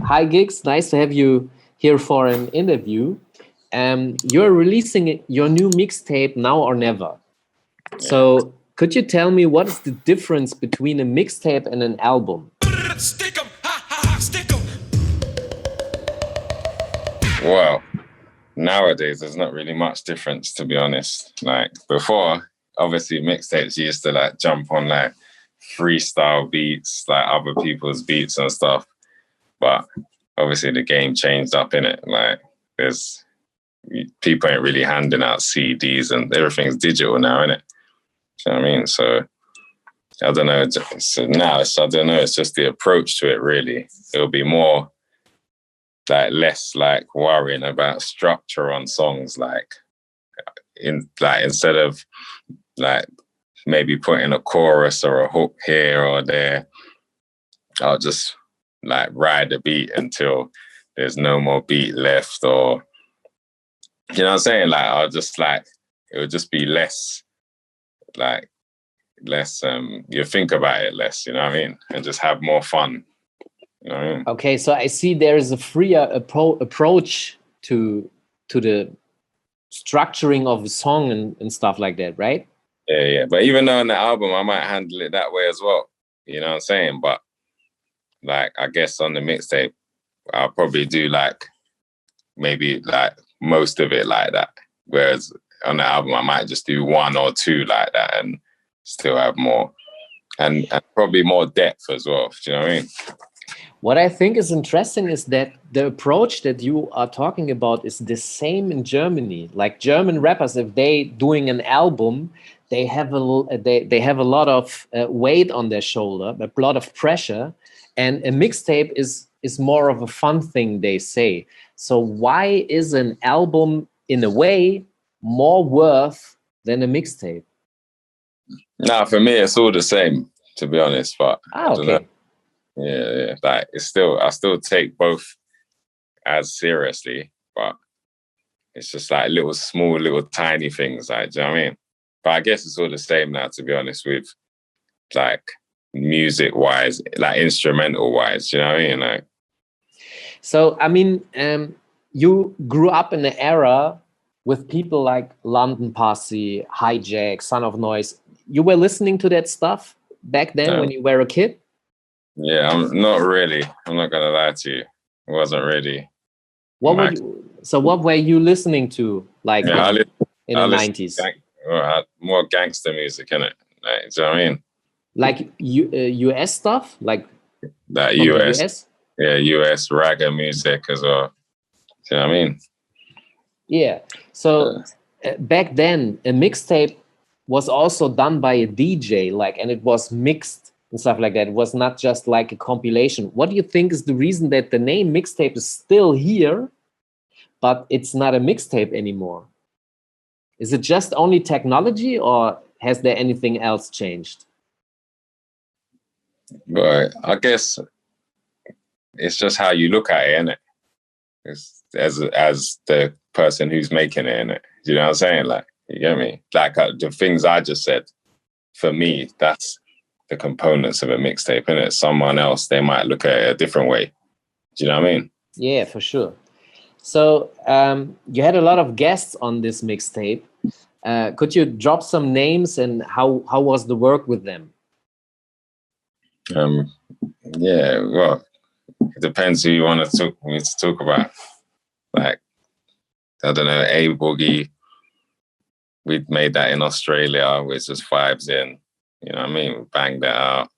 Hi, Giggs. Nice to have you here for an interview. You're releasing your new mixtape Now or Never. So could you tell me what is the difference between a mixtape and an album? Stick 'em, ha ha ha, stick 'em. Well, nowadays there's not really much difference, to be honest. Like before, obviously mixtapes used to like jump on like freestyle beats, like other people's beats and stuff. But obviously the game changed up in it. Like there's people ain't really handing out CDs and everything's digital now, innit? Do you know what I mean? So I don't know. I don't know. It's just the approach to it, really. It'll be more like less like worrying about structure on songs, like instead of like maybe putting a chorus or a hook here or there, I'll just like ride the beat until there's no more beat left, or you know what I'm saying? Like I'll just like it would just be less you think about it less, you know what I mean? And just have more fun. You know what I mean? Okay, so I see there is a freer approach to the structuring of a song and stuff like that, right? Yeah. But even though on the album I might handle it that way as well. You know what I'm saying? But like I guess on the mixtape, I'll probably do like maybe like most of it like that. Whereas on the album I might just do one or two like that and still have more and probably more depth as well. Do you know what I mean? What I think is interesting is that the approach that you are talking about is the same in Germany. Like German rappers, if they doing an album, they have they have a lot of weight on their shoulder, a lot of pressure, and a mixtape is more of a fun thing, they say. So why is an album in a way more worth than a mixtape? Nah, for me it's all the same, to be honest. But okay. Yeah. Like I still take both as seriously, but it's just like little tiny things, like, do you know what I mean? But I guess it's all the same now, to be honest, with like music wise, like instrumental wise, do you know what I mean? Like, so I mean, you grew up in an era with people like London Posse, Hijack, Son of Noise. You were listening to that stuff back then when you were a kid? Yeah, I'm not really. I'm not gonna lie to you. I wasn't really. What were you listening to, like in the 90s? More gangster music, innit? Like, do you know what I mean? Like US stuff, like that US. Yeah, US ragga music as well. Do you know what I mean? Yeah. So back then, a mixtape was also done by a DJ, like, and it was mixed and stuff like that. It was not just like a compilation. What do you think is the reason that the name mixtape is still here, but it's not a mixtape anymore? Is it just only technology, or has there anything else changed? But I guess it's just how you look at it, innit? It's as the person who's making it, innit? You know what I'm saying? Like, you get me? Like the things I just said, for me, that's the components of a mixtape, innit? Someone else, they might look at it a different way. Do you know what I mean? Yeah, for sure. So you had a lot of guests on this mixtape. Could you drop some names and how was the work with them? Yeah, well, it depends who you want to talk about. Like, I don't know, A Boogie. We made that in Australia with just vibes in. You know what I mean? We banged that out.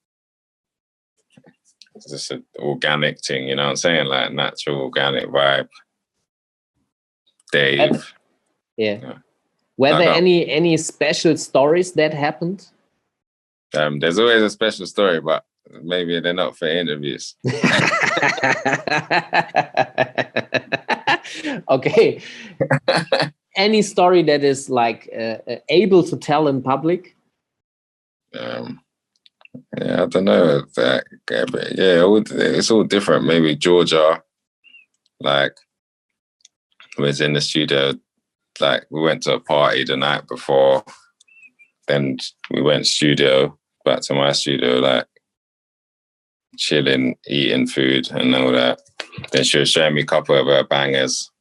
It's just an organic thing, you know what I'm saying? Like natural, organic vibe. Dave. Yeah. Were there any special stories that happened? There's always a special story, but maybe they're not for interviews. Okay. Any story that is like able to tell in public? Yeah, I don't know. But yeah, it's all different. Maybe Georgia, like, was in the studio. Like, we went to a party the night before. Then we went back to my studio, like, chilling, eating food and all that. then she was showing me a couple of her bangers.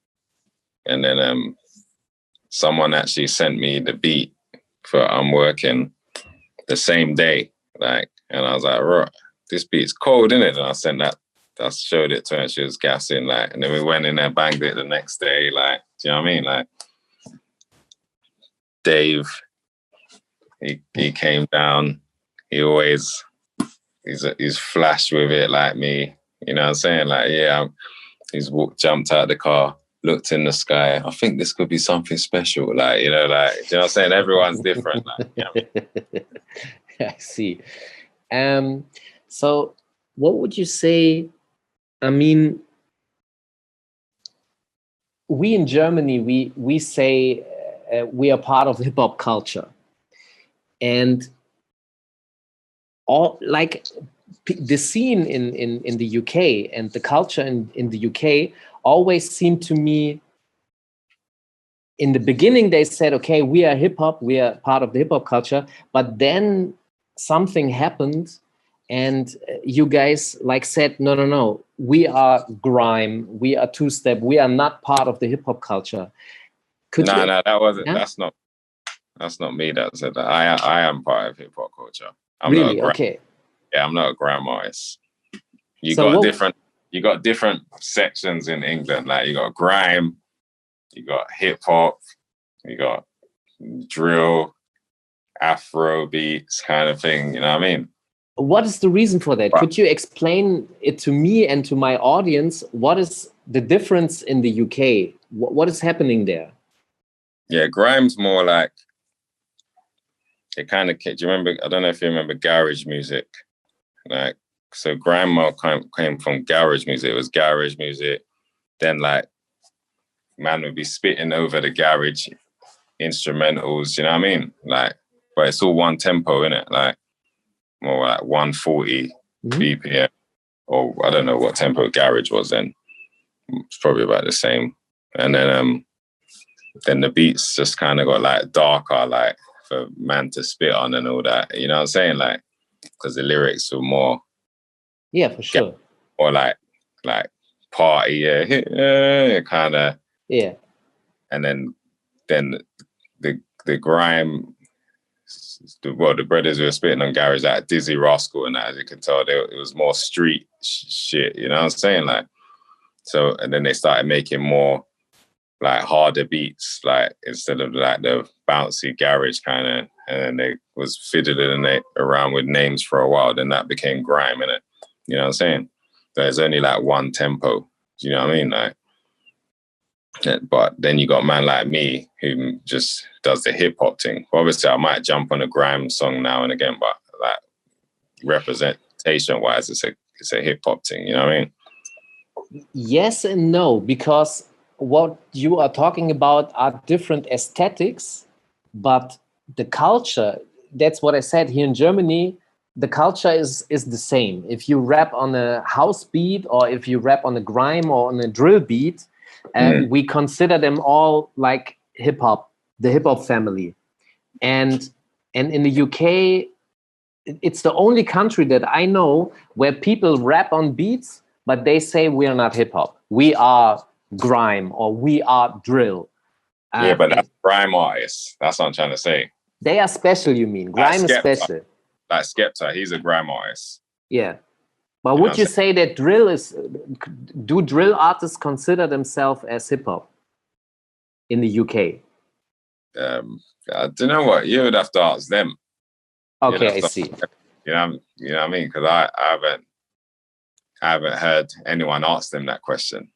And then someone actually sent me the beat for I'm Working the same day. Like, and I was like, right, this beat's cold, isn't it? And I sent that, I showed it to her and she was gassing, like, and then we went in there, banged it the next day, like, do you know what I mean? Like, Dave, he came down, he always, he's flashed with it like me, you know what I'm saying? Like, yeah, jumped out the car, looked in the sky, I think this could be something special, like, you know, like, do you know what I'm saying? Everyone's different, like, you know what I mean? I see. So what would you say? I mean, we in Germany, we say we are part of hip hop culture, and all like the scene in the UK and the culture in the UK always seemed to me. In the beginning, they said, "Okay, we are hip hop, we are part of the hip hop culture," but then something happened. And you guys like said, no, we are grime, we are two-step, we are not part of the hip hop culture. No, that wasn't. Yeah? That's not me that said that. I am part of hip hop culture. I'm really? not Okay. Yeah, I'm not a grime artist. You got different sections in England. Like you got grime, you got hip hop, you got drill, Afro beats, kind of thing. You know what I mean? What is the reason for that? Could you explain it to me and to my audience? What is the difference in the UK? What is happening there? Yeah, grime's more like it kind of. Do you remember? I don't know if you remember garage music. Like, so grime came from garage music. It was garage music. Then like, man would be spitting over the garage instrumentals. You know what I mean? Like, but it's all one tempo, innit? Like, more like 140 BPM, or I don't know what tempo garage was then. It's probably about the same. And then the beats just kind of got like darker, like for man to spit on and all that. You know what I'm saying? Like, because the lyrics were more, yeah, for sure, or like party, yeah, kind of, yeah. And then the grime. The brothers were spitting on garage like Dizzy Rascal and that, as you can tell, it was more street shit, you know what I'm saying? Like, so, and then they started making more like harder beats, like instead of like the bouncy garage kind of, and then they was fiddling it around with names for a while, then that became grime, innit? You know what I'm saying? There's only like one tempo, do you know what I mean? Like, but then you got a man like me who just does the hip hop thing. Obviously, I might jump on a grime song now and again, but like representation wise, it's a hip hop thing. You know what I mean? Yes and no, because what you are talking about are different aesthetics, but the culture. That's what I said. Here in Germany, the culture is the same. If you rap on a house beat, or if you rap on a grime or on a drill beat. We consider them all like hip hop, the hip hop family, and in the UK, it's the only country that I know where people rap on beats, but they say we are not hip hop, we are grime or we are drill. Yeah, but that's grime artists. That's what I'm trying to say. They are special. You mean grime is special? Like Skepta, he's a grime artist. Yeah. But would you say that do drill artists consider themselves as hip hop in the UK? I don't know what, you would have to ask them. Okay, I see. You know what I mean? Because I haven't heard anyone ask them that question.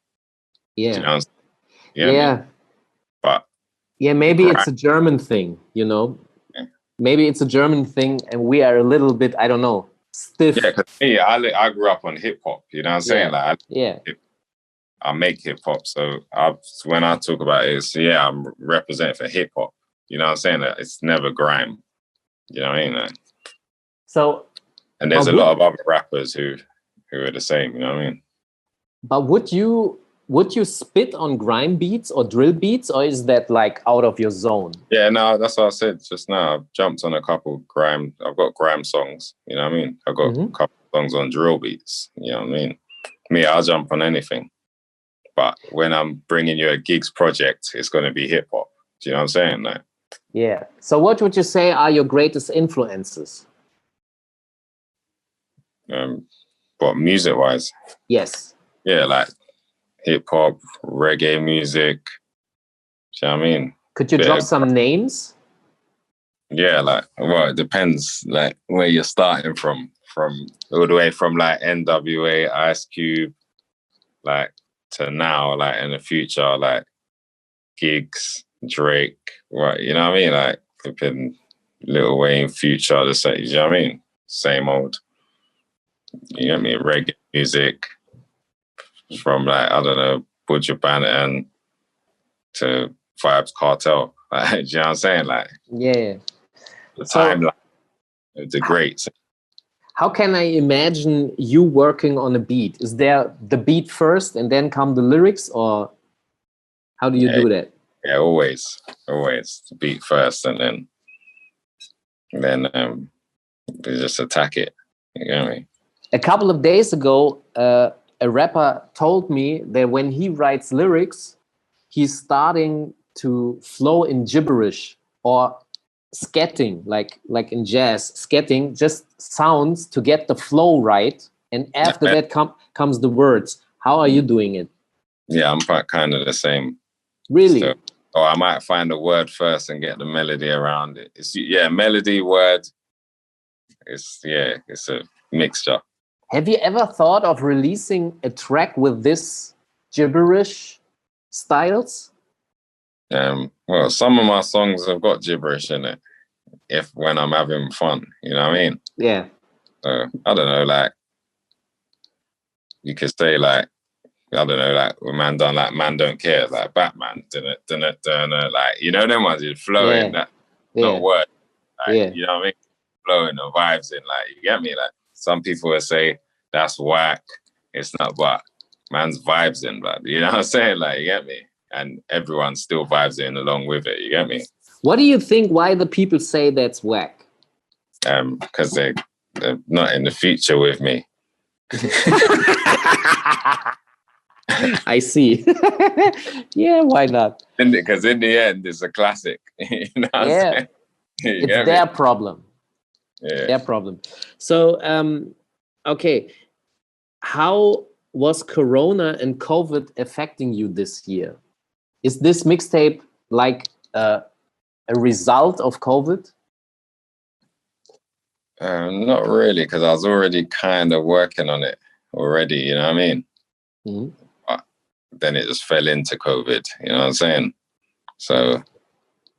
Yeah. Do you know yeah. I mean? But yeah, maybe it's a German thing, you know? Yeah. Maybe it's a German thing and we are a little bit, I don't know, stiff. Yeah, because me, I grew up on hip hop. You know what I'm saying? Like, I make hip hop. So when I talk about it, I'm representing for hip hop. You know what I'm saying? That it's never grime. You know what I mean? Like, so, and there's a lot of other rappers who are the same. You know what I mean? But would you spit on grime beats or drill beats, or is that like out of your zone? Yeah, no, that's what I said just now. I've jumped on a couple grime. I've got grime songs. You know what I mean? I've got a couple songs on drill beats. You know what I mean? me, I'll jump on anything. But when I'm bringing you a Giggs project, it's going to be hip hop. Do you know what I'm saying? Like, yeah. So what would you say are your greatest influences? what, music wise? Yes. Yeah, like hip hop, reggae music. Do you know what I mean? Could you drop some names? Yeah, like, well, it depends, like, where you're starting from all the way from like NWA, Ice Cube, like to now, like in the future, like Giggs, Drake, right? You know what I mean? Like flipping Lil Wayne, Future, the same. You know what I mean? Same old. You know what I mean? Reggae music from like, I don't know, Butcher Banton to Vybz Kartel. Like, do you know what I'm saying? Like, yeah. The timeline, the greats. How can I imagine you working on a beat? Is there the beat first and then come the lyrics, or how do you do that? Yeah, always the beat first, and then you just attack it. You know what I mean? A couple of days ago, a rapper told me that when he writes lyrics, he's starting to flow in gibberish or scatting, like in jazz, scatting just sounds to get the flow right, and after that comes the words. How are you doing it? Yeah, I'm kind of the same. Really? So, or I might find a word first and get the melody around it. It's melody, word. It's a mixture. Have you ever thought of releasing a track with this gibberish styles? Well, some of my songs have got gibberish in it. When I'm having fun, you know what I mean? Yeah. So I don't know, like you could say, like, I don't know, like when man done like Man Don't Care, like Batman, like, you know them ones, you flow in that, not word, like, you know what I mean? Flowing the vibes in, like, you get me? Like some people will say that's whack, it's not, but man's vibes in, but you know what I'm saying? Like, you get me? And everyone still vibes in along with it, you get me? What do you think why the people say that's whack? Because they're not in the future with me. I see. Yeah, why not? Because in the end, it's a classic. You know what I'm saying? It's their problem. Yeah. Their problem. So, okay. How was Corona and COVID affecting you this year? Is this mixtape like a result of COVID? Not really, because I was already kind of working on it already, you know what I mean? Mm-hmm. But then it just fell into COVID, you know what I'm saying? So,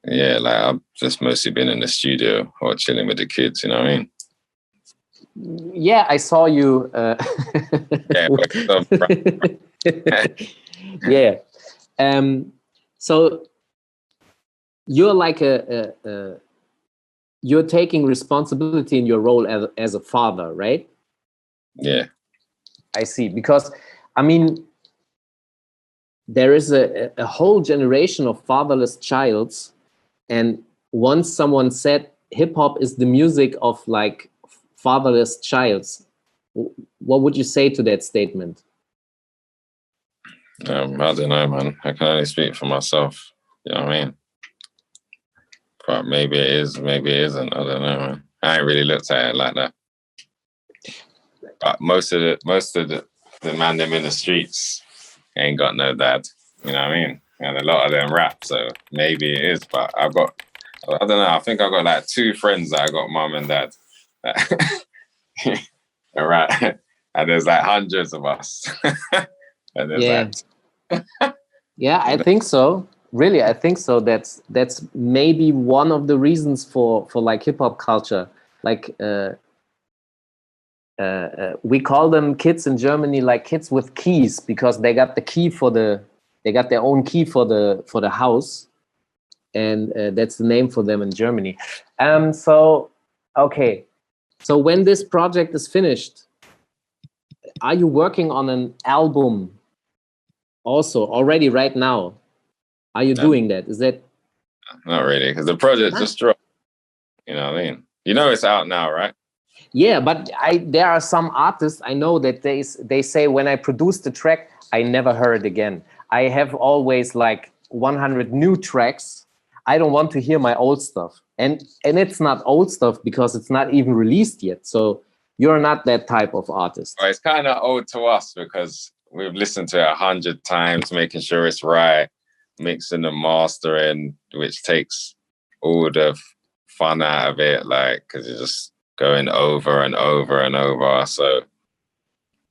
yeah, like I've just mostly been in the studio or chilling with the kids, you know what I mean? Yeah, I saw you. Yeah. So you're like you're taking responsibility in your role as a father, right? Yeah. I see. Because, I mean, there is a whole generation of fatherless childs. And once someone said hip-hop is the music of like fatherless childs, what would you say to that statement? I don't know, man. I can only speak for myself. You know what I mean? But maybe it is, maybe it isn't. I don't know, man. I ain't really looked at it like that. But most of the man them in the streets ain't got no dad. You know what I mean? And a lot of them rap, so maybe it is. But I don't know. I think I got like 2 friends that I got mum and dad. Right. And there's like hundreds of us. And there's yeah, I think so. Really, I think so. That's maybe one of the reasons for like hip hop culture. Like we call them kids in Germany like kids with keys, because they got the key they got their own key for the house, and that's the name for them in Germany. So okay, so when this project is finished, are you working on an album also already right now? Are you doing that? Is that not really? Because the project just dropped. You know what I mean? You know it's out now, right? Yeah, but there are some artists I know that they say when I produce the track, I never heard it again. I have always like 100 new tracks. I don't want to hear my old stuff. And it's not old stuff because it's not even released yet. So you're not that type of artist. Well, it's kind of old to us because we've listened to it 100 times, making sure it's right, mixing and mastering, which takes all the fun out of it, like, because you're just going over and over and over. So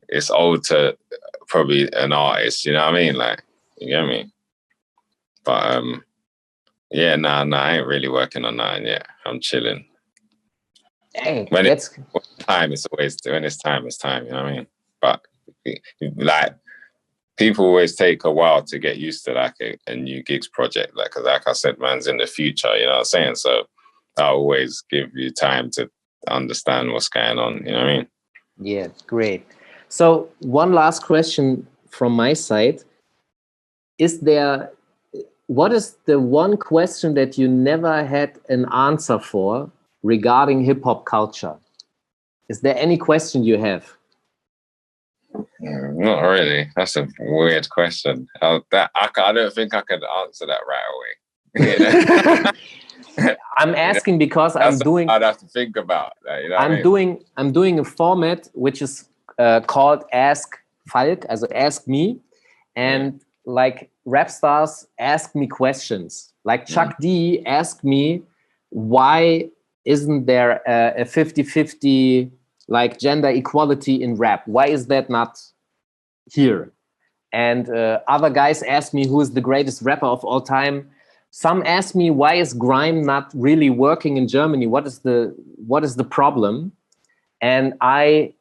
it's old to probably an artist, you know what I mean? Like, you get me? But yeah, nah, I ain't really working on that yet. I'm chilling. Hey, when it's time, it's always, when it's time, you know what I mean? But like, people always take a while to get used to like a new Giggs project, like, cause like I said, man's in the future, you know what I'm saying? So I always give you time to understand what's going on, you know what I mean? Yeah, great. So one last question from my side. What is the one question that you never had an answer for regarding hip hop culture? Is there any question you have? Not really. That's a weird question. I don't think I could answer that right away. I'm asking because I'd have to think about that. You know I'm doing a format which is called Ask Falk, also Ask Me, and like rap stars ask me questions. Like Chuck D asked me, why isn't there a 50-50 like gender equality in rap? Why is that not here? And other guys ask me, who is the greatest rapper of all time? Some ask me, why is grime not really working in Germany? What is the problem? And I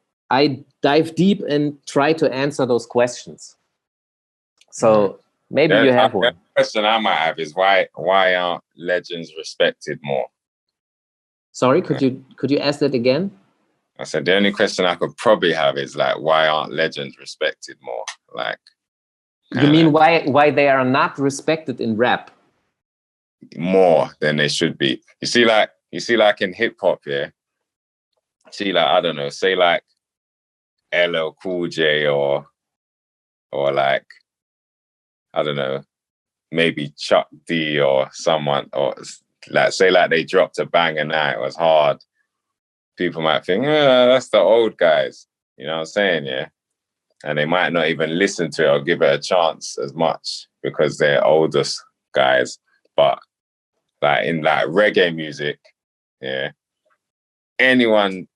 dive deep and try to answer those questions. So maybe you have one. The question I might have is why aren't legends respected more? Sorry, could you ask that again? I said the only question I could probably have is like, why aren't legends respected more? Like, you mean why they are not respected in rap? More than they should be. You see like in hip hop, yeah. See, like, I don't know, say like LL Cool J or like, I don't know, maybe Chuck D or someone, or like say like they dropped a banger now, it was hard. People might think, yeah, that's the old guys. You know what I'm saying? Yeah. And they might not even listen to it or give it a chance as much because they're oldest guys. But like in like reggae music, yeah, anyone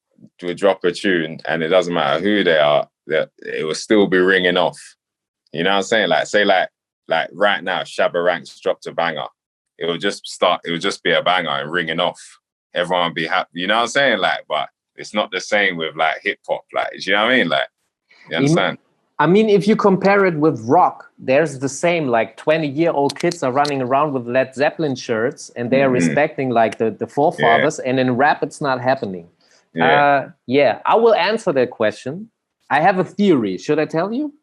would drop a tune and it doesn't matter who they are, it will still be ringing off. You know what I'm saying? Like, say like right now, Shabba Ranks dropped a banger. It will just be a banger and ringing off. Everyone will be happy. You know what I'm saying? Like, but it's not the same with like hip hop. Like, you know what I mean? Like, you understand? I mean, if you compare it with rock, there's the same, like 20-year-old kids are running around with Led Zeppelin shirts and they are respecting like the forefathers, and in rap, it's not happening. Yeah, I will answer that question. I have a theory. Should I tell you?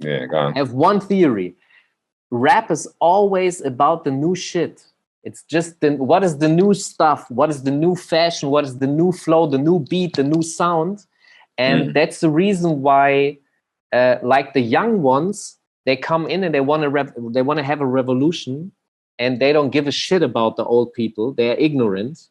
Yeah, go on. I have one theory. Rap is always about the new shit. It's just what is the new stuff? What is the new fashion? What is the new flow, the new beat, the new sound? And that's the reason why like the young ones, they come in and they want to have a revolution, and they don't give a shit about the old people. They are ignorant.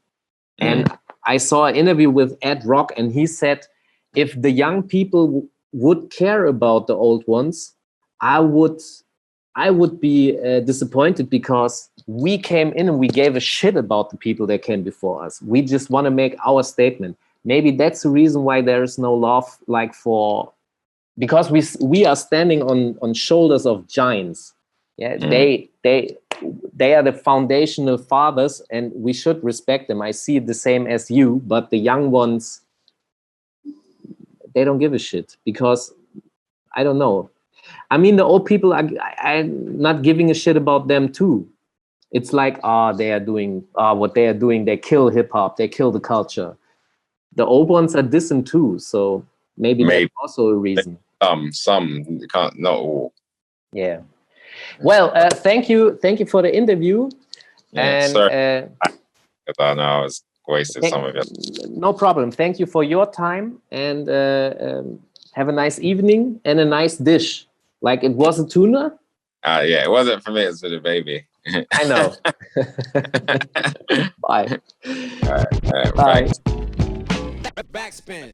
And I saw an interview with Ed Rock, and he said, if the young people would care about the old ones, I would be disappointed, because we came in and we gave a shit about the people that came before us. We just want to make our statement. Maybe that's the reason why there is no love, like because we are standing on shoulders of giants. Yeah, they are the foundational fathers, and we should respect them. I see it the same as you, but the young ones, they don't give a shit, because I don't know. I mean, the old people, I'm not giving a shit about them too. It's like, they are doing what they are doing. They kill hip hop. They kill the culture. The old ones are dissing too. So maybe that's also a reason. Some you can't, not all. Yeah. Well, thank you for the interview. Yeah, and I know I was wasted some of it. No problem. Thank you for your time, and have a nice evening and a nice dish. Like, it was a tuna? Yeah, it wasn't for me, it's for the baby. I know. Bye. All right, Bye. Backspin.